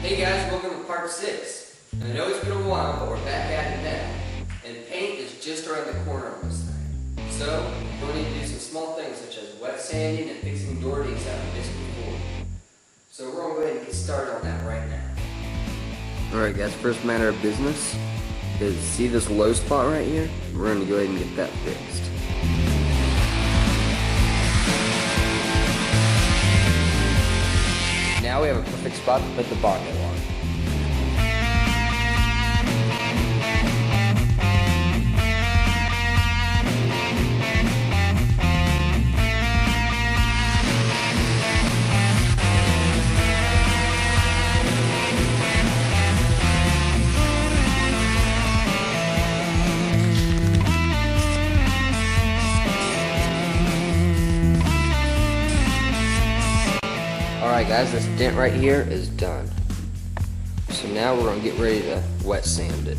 Hey guys, welcome to part 6. And I know it's been a while, but we're back at it now. And paint is just around the corner on this thing. So, we're going to need to do some small things such as wet sanding and fixing door dings out of this before. So we're going to go ahead and get started on that right now. Alright guys, first matter of business is, see this low spot right here? We're going to go ahead and get that fixed. Now we have a perfect spot to put the bonnet on. Alright guys, this dent right here is done. So now we're going to get ready to wet sand it.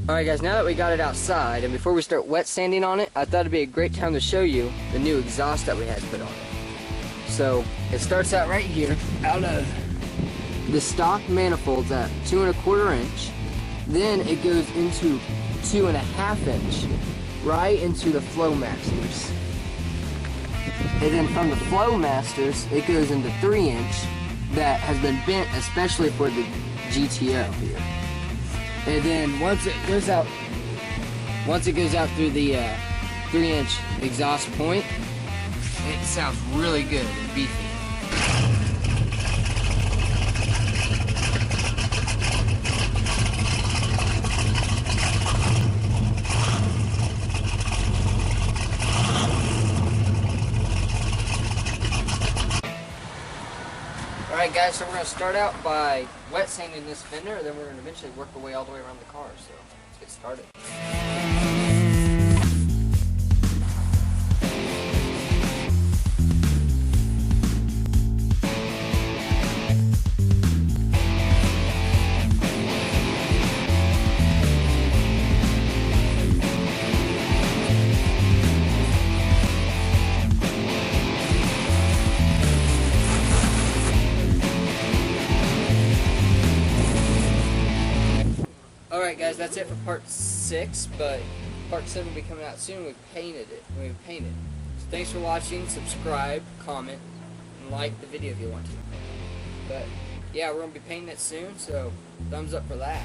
Alright guys, now that we got it outside, and before we start wet sanding on it, I thought it'd be a great time to show you the new exhaust that we had put on it. So, it starts out right here, out of the stock manifolds at 2 1/4 inch, then it goes into 2 1/2 inch, right into the Flowmasters. And then from the Flowmasters, it goes into 3 inch, that has been bent especially for the GTO here. And then once it goes out through the 3 inch exhaust point, it sounds really good and beefy. Alright guys, so we're going to start out by wet sanding this fender, and then we're going to eventually work our way all the way around the car, so let's get started. Alright guys, that's it for part 6, but part 7 will be coming out soon. We've painted it. So thanks for watching, subscribe, comment, and like the video if you want to. But yeah, we're going to be painting it soon, so thumbs up for that.